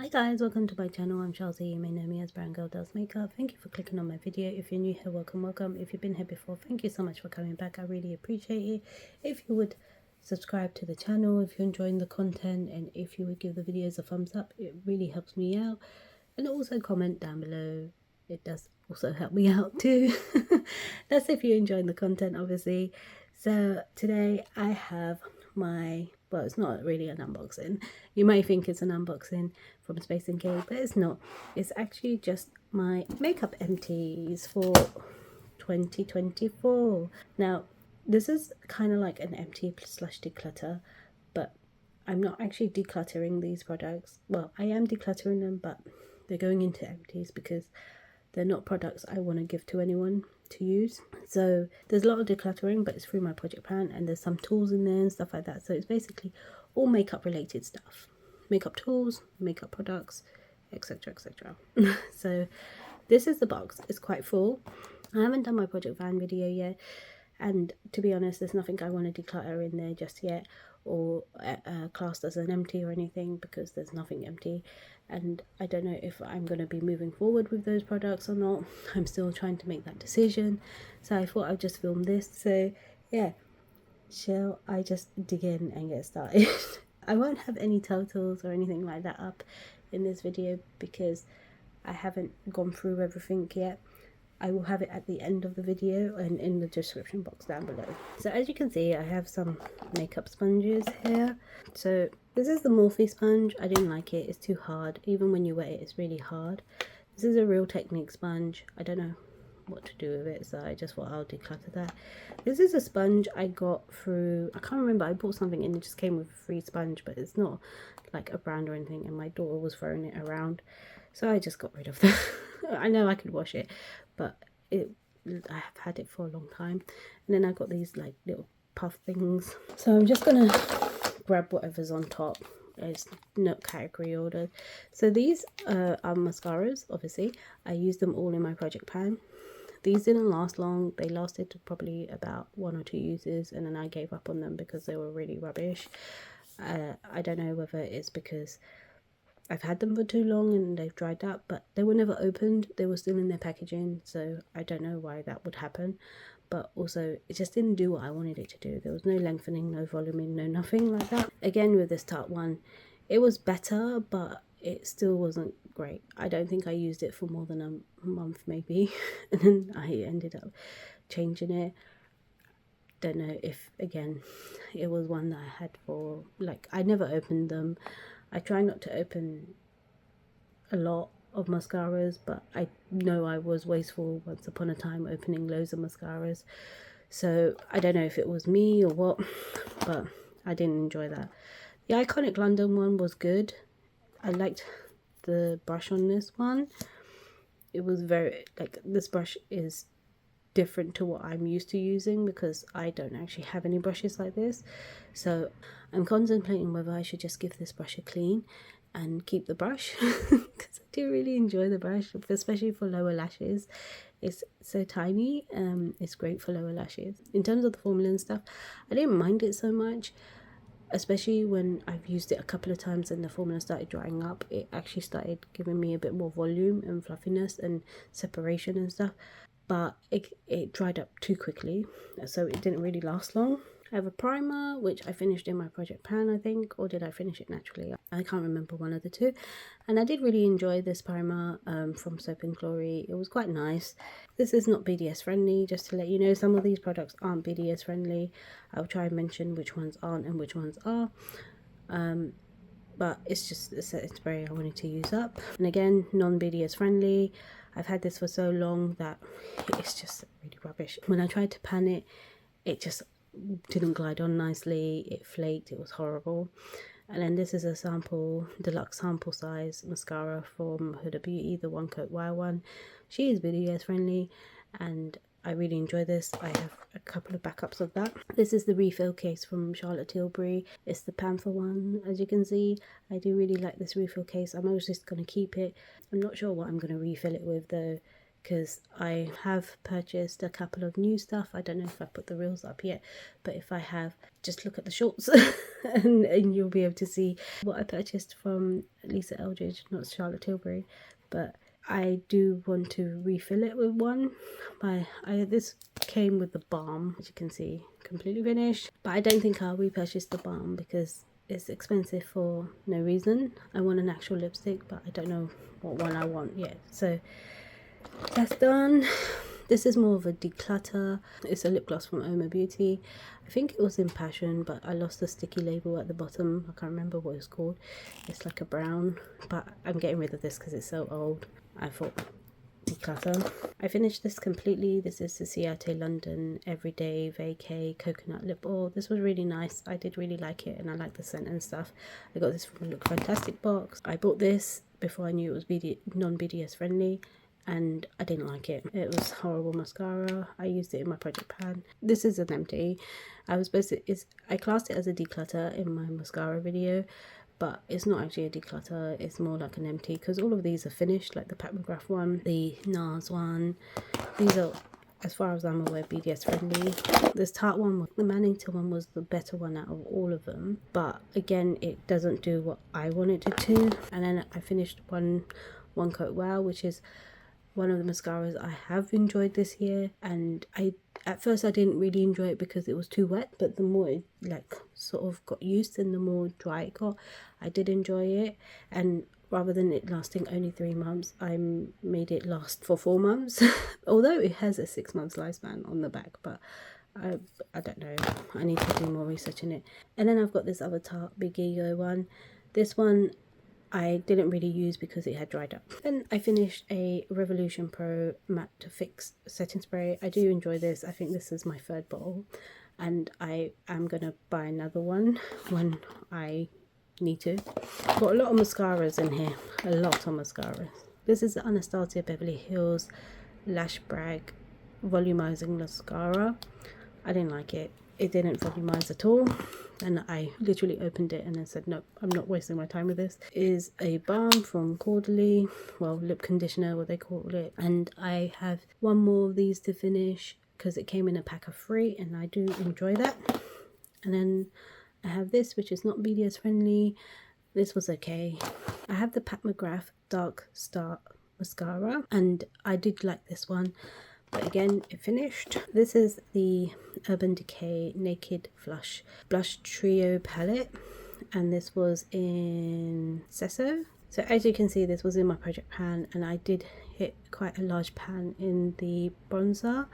Hi guys, welcome to my channel. I'm Chelsea. You may know me as Brown Girl Does Makeup. Thank you for clicking on my video. If you're new here, welcome. If you've been here before, thank you so much for coming back. I really appreciate it. If you would subscribe to the channel if you're enjoying the content, and if you would give the videos a thumbs up, it really helps me out. And also comment down below. It does also help me out too. That's if you're enjoying the content, obviously. So today I have well, it's not really an unboxing. You may think it's an unboxing from Space and Gay, but it's not. It's actually just my makeup empties for 2024. Now, this is kind of like an empty slash declutter, but I'm not actually decluttering these products. Well, I am decluttering them, but they're going into empties because they're not products I want to give to anyone to use. So there's a lot of decluttering, but it's through my project plan, and there's some tools in there and stuff like that. So it's basically all makeup related stuff, makeup tools, makeup products, etc, etc. So this is the box. It's quite full. I haven't done my project van video yet, and to be honest, there's nothing I want to declutter in there just yet, or classed as an empty or anything, because there's nothing empty. And I don't know if I'm going to be moving forward with those products or not. I'm still trying to make that decision. So I thought I'd just film this. So yeah, shall I just dig in and get started? I won't have any totals or anything like that up in this video because I haven't gone through everything yet. I will have it at the end of the video and in the description box down below. So as you can see, I have some makeup sponges here. So this is the Morphe sponge. I didn't like it. It's too hard. Even when you wet it, it's really hard. This is a Real Technique sponge. I don't know what to do with it, so I just thought I'll declutter that. This is a sponge I got through, I can't remember, I bought something and it just came with a free sponge, but it's not like a brand or anything, and my daughter was throwing it around, so I just got rid of that. I know I could wash it, but I have had it for a long time. And then I got these like little puff things, so I'm just gonna grab whatever's on top. It's not category ordered. So these are mascaras. Obviously I used them all in my project pan. These didn't last long. They lasted probably about 1 or 2 uses, and then I gave up on them because they were really rubbish. I don't know whether it's because I've had them for too long and they've dried up, but they were never opened. They were still in their packaging, so I don't know why that would happen. But also, it just didn't do what I wanted it to do. There was no lengthening, no voluming, no nothing like that. Again, with this Tarte one, it was better, but it still wasn't great. I don't think I used it for more than a month maybe, and then I ended up changing it. Don't know if, again, it was one that I had for, like, I never opened them. I try not to open a lot of mascaras, but I know I was wasteful once upon a time opening loads of mascaras. So I don't know if it was me or what, but I didn't enjoy that. The Iconic London one was good. I liked the brush on this one. It was very, like, this brush is different to what I'm used to using because I don't actually have any brushes like this. So I'm contemplating whether I should just give this brush a clean and keep the brush because I do really enjoy the brush, especially for lower lashes. It's so tiny. It's great for lower lashes. In terms of the formula and stuff, I didn't mind it so much, especially when I've used it a couple of times and the formula started drying up. It actually started giving me a bit more volume and fluffiness and separation and stuff, but it dried up too quickly, so it didn't really last long. I have a primer which I finished in my project pan, I think, or did I finish it naturally? I can't remember, one of the two. And I did really enjoy this primer from Soap and Glory. It was quite nice. This is not BDS friendly, just to let you know. Some of these products aren't BDS friendly. I'll try and mention which ones aren't and which ones are. But it's just a setting spray I wanted to use up. And again, non-BDS friendly. I've had this for so long that it's just really rubbish. When I tried to pan it, it just didn't glide on nicely. It flaked. It was horrible. And then this is a sample, deluxe sample size mascara from Huda Beauty, the One Coat Wow one. She is BDS friendly and I really enjoy this. I have a couple of backups of that. This is the refill case from Charlotte Tilbury. It's the Panther one, as you can see. I do really like this refill case. I'm always just going to keep it. I'm not sure what I'm going to refill it with though, because I have purchased a couple of new stuff. I don't know if I put the reels up yet, but if I have, just look at the shorts and you'll be able to see what I purchased from Lisa Eldridge, not Charlotte Tilbury. But I do want to refill it with one. This came with the balm, as you can see, completely finished. But I don't think I'll repurchase the balm because it's expensive for no reason. I want an actual lipstick, but I don't know what one I want yet. So that's done. This is more of a declutter. It's a lip gloss from Oma Beauty. I think it was in Passion, but I lost the sticky label at the bottom. I can't remember what it's called. It's like a brown, but I'm getting rid of this because it's so old. I thought declutter. I finished this completely. This is the Ciate London Everyday Vacay Coconut Lip Oil. This was really nice. I did really like it, and I like the scent and stuff. I got this from a Look Fantastic box. I bought this before I knew it was non-BDS friendly, and I didn't like it. It was horrible mascara. I used it in my project pan. This is an empty. I classed it as a declutter in my mascara video, but it's not actually a declutter. It's more like an empty, because all of these are finished, like the Pat McGrath one, the NARS one. These are, as far as I'm aware, BDS friendly. This Tarte one, the Mannington one, was the better one out of all of them, but again, it doesn't do what I wanted it to. And then I finished one Coat Wow, which is one of the mascaras I have enjoyed this year. And at first I didn't really enjoy it because it was too wet, but the more it sort of got used and the more dry it got, I did enjoy it. And rather than it lasting only 3 months, I made it last for 4 months. Although it has a 6 months lifespan on the back, but I don't know, I need to do more research in it. And then I've got this other Tarte Big Ego one. This one I didn't really use because it had dried up. Then I finished a Revolution Pro Matte Fix setting spray. I do enjoy this. I think this is my 3rd bottle, and I am gonna buy another one when I need to. Got a lot of mascaras in here, a lot of mascaras. This is the Anastasia Beverly Hills Lash Brag Volumizing Mascara. I didn't like it. It didn't volumize at all, and I literally opened it and then said, nope, I'm not wasting my time with this. It is a balm from Caudalie, well, lip conditioner, what they call it, and I have one more of these to finish because it came in a pack of 3, and I do enjoy that. And then I have this, which is not BDS friendly. This was okay. I have the Pat McGrath Dark Star mascara, and I did like this one, but again, it finished. This is the Urban Decay Naked Flush Blush Trio palette, and this was in Sesso. So as you can see, this was in my project pan, and I did hit quite a large pan in the bronzer.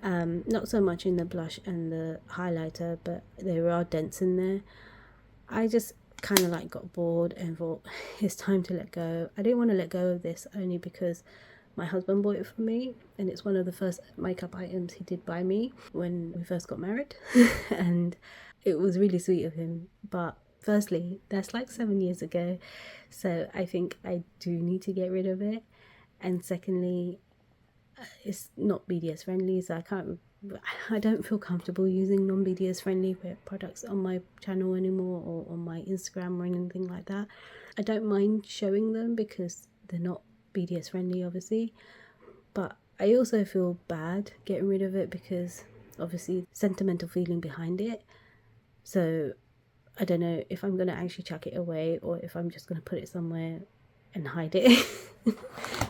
Not so much in the blush and the highlighter, but there are dents in there. I just kind of got bored and thought it's time to let go. I didn't want to let go of this only because my husband bought it for me, and it's one of the first makeup items he did buy me when we first got married. And it was really sweet of him, but firstly, that's 7 years ago, so I think I do need to get rid of it. And secondly, it's not BDS friendly, so I don't feel comfortable using non-BDS friendly products on my channel anymore, or on my Instagram or anything like that. I don't mind showing them because they're not BDS friendly, obviously, but I also feel bad getting rid of it because obviously sentimental feeling behind it. So I don't know if I'm going to actually chuck it away or if I'm just going to put it somewhere and hide it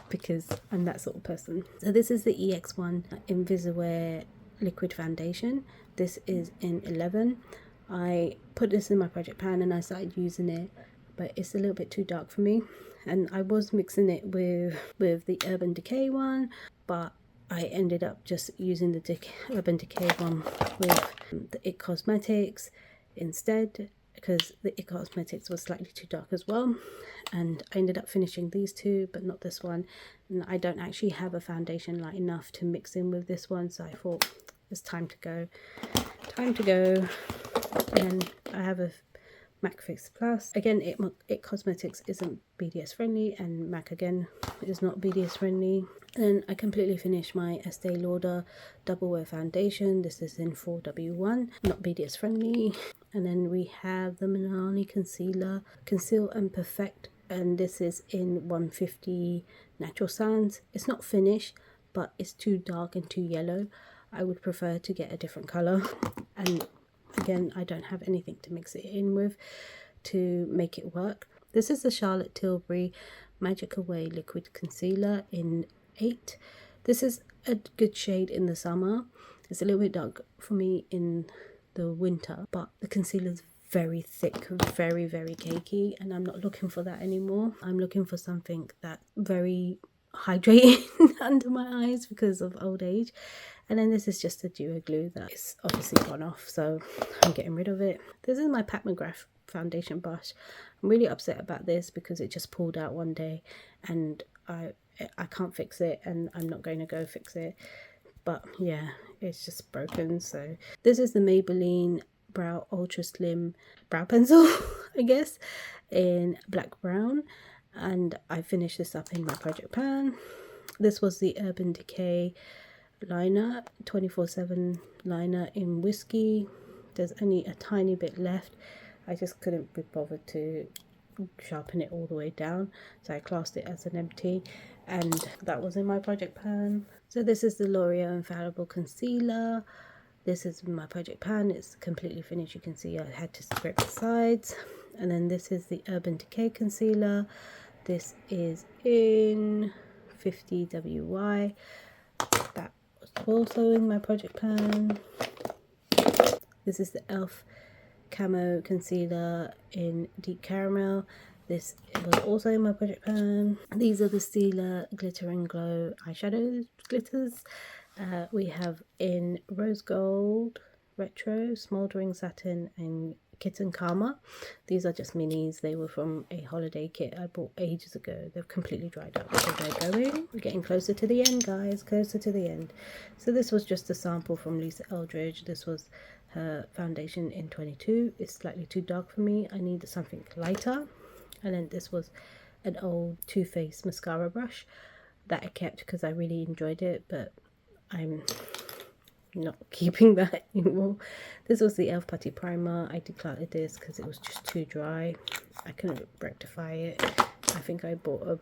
because I'm that sort of person. So this is the EX1 Invisiwear Liquid Foundation. This is in 11. I put this in my project pan and I started using it, but it's a little bit too dark for me, and I was mixing it with the Urban Decay one, but I ended up just using the Urban Decay one with the IT Cosmetics instead, because the IT Cosmetics was slightly too dark as well. And I ended up finishing these two, but not this one. And I don't actually have a foundation light enough to mix in with this one, so I thought it's time to go. And I have a MAC Fix Plus. Again, IT Cosmetics isn't BDS friendly, and MAC again is not BDS friendly. Then I completely finished my Estee Lauder Double Wear Foundation. This is in 4W1, not BDS friendly. And then we have the Milani Concealer Conceal and Perfect and this is in 150 Natural Sands. It's not finished, but it's too dark and too yellow. I would prefer to get a different colour, and again, I don't have anything to mix it in with to make it work. This is the Charlotte Tilbury Magic Away Liquid Concealer in 8. This is a good shade in the summer. It's a little bit dark for me in the winter, but the concealer is very thick, very cakey, and I'm not looking for that anymore. I'm looking for something that's very hydrating under my eyes because of old age. And then this is just a duo glue that is obviously gone off, so I'm getting rid of it. This is my Pat McGrath foundation brush. I'm really upset about this because it just pulled out one day, and I can't fix it, and I'm not going to go fix it. But yeah, it's just broken. So this is the Maybelline Brow Ultra Slim Brow Pencil, I guess, in black brown, and I finished this up in my project pan. This was the Urban Decay liner, 24/7 liner in Whiskey. There's only a tiny bit left. I just couldn't be bothered to sharpen it all the way down, so I classed it as an empty, and that was in my project pan. So this is the L'Oreal Infallible Concealer. This is my project pan. It's completely finished. You can see I had to scrape the sides. And then this is the Urban Decay Concealer. This is in 50 WY. That was also in my project pan. This is the e.l.f. Camo Concealer in Deep Caramel. This was also in my project pan. These are the Stila Glitter and Glow eyeshadow glitters. We have in Rose Gold, Retro, Smouldering Satin, and Kitten Karma. These are just minis. They were from a holiday kit I bought ages ago. They've completely dried up, so they're going. We're getting closer to the end, guys, closer to the end. So this was just a sample from Lisa Eldridge. This was her foundation in 22. It's slightly too dark for me. I needed something lighter. And then this was an old Too Faced mascara brush that I kept because I really enjoyed it, but I'm not keeping that anymore. This was the e.l.f. Putty Primer. I decluttered this because it was just too dry. I couldn't rectify it. I think I bought a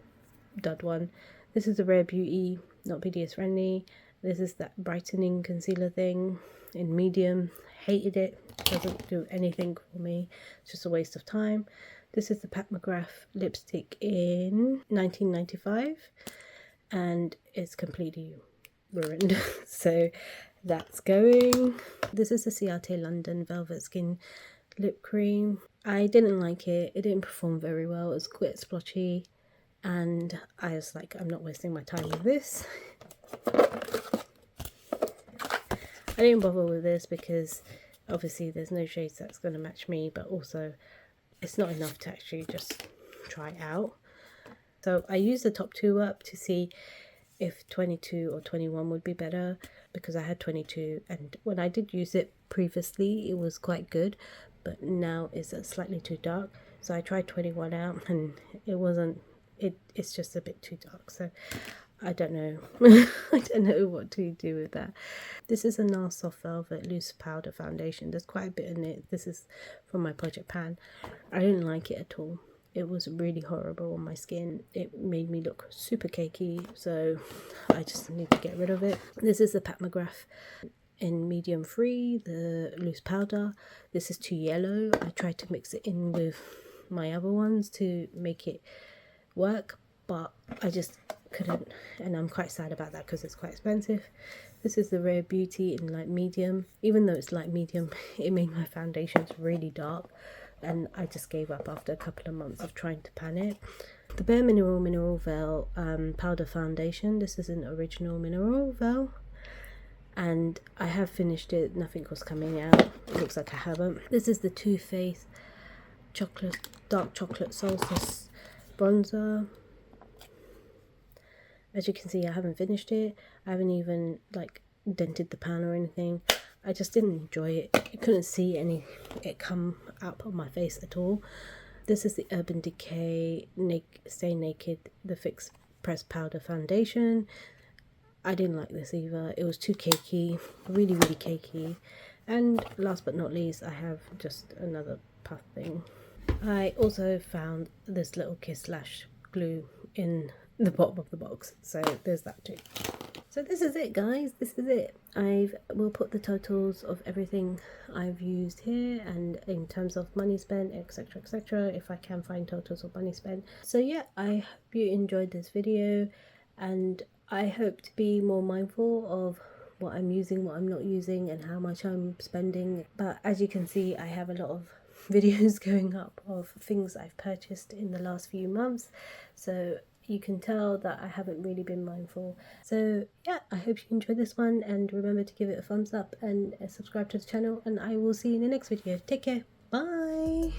dud one. This is the Rare Beauty, not BDS friendly. This is that brightening concealer thing in medium. Hated it. Doesn't do anything for me. It's just a waste of time. This is the Pat McGrath lipstick in 1995, and it's completely ruined. So that's going. This is the Ciate London Velvet Skin Lip Cream. I didn't like it. It didn't perform very well. It was quite splotchy, and I was like, I'm not wasting my time with this. I didn't bother with this because obviously there's no shades that's going to match me, but also it's not enough to actually just try it out. So I used the top two up to see if 22 or 21 would be better, because I had 22, and when I did use it previously it was quite good, but now it's slightly too dark. So I tried 21 out and it wasn't, it's just a bit too dark. So I don't know. I don't know what to do with that. This is a NARS Soft Velvet Loose Powder Foundation. There's quite a bit in it. This is from my project pan. I didn't like it at all. It was really horrible on my skin. It made me look super cakey, so I just need to get rid of it. This is the Pat McGrath in medium free, the loose powder. This is too yellow. I tried to mix it in with my other ones to make it work, but I just couldn't, and I'm quite sad about that because it's quite expensive. This is the Rare Beauty in light medium. Even though it's light medium, it made my foundations really dark, and I just gave up after a couple of months of trying to pan it. The Bare Mineral Veil powder foundation. This is an original mineral veil, and I have finished it. Nothing was coming out. It looks like I haven't. This is the Too Faced Dark Chocolate Solstice bronzer. As you can see, I haven't finished it. I haven't even like dented the pan or anything. I just didn't enjoy it. You couldn't see it come up on my face at all. This is the Urban Decay Stay Naked, the Fix Press Powder Foundation. I didn't like this either. It was too cakey, really cakey. And last but not least, I have just another puff thing. I also found this little kiss slash glue in the bottom of the box, so there's that too. So this is it, guys, this is it. I will put the totals of everything I've used here, and in terms of money spent, etc, etc, if I can find totals of money spent. So yeah, I hope you enjoyed this video, and I hope to be more mindful of what I'm using, what I'm not using, and how much I'm spending. But as you can see, I have a lot of videos going up of things I've purchased in the last few months, so you can tell that I haven't really been mindful. So yeah, I hope you enjoyed this one, and remember to give it a thumbs up and subscribe to the channel, and I will see you in the next video. Take care, bye.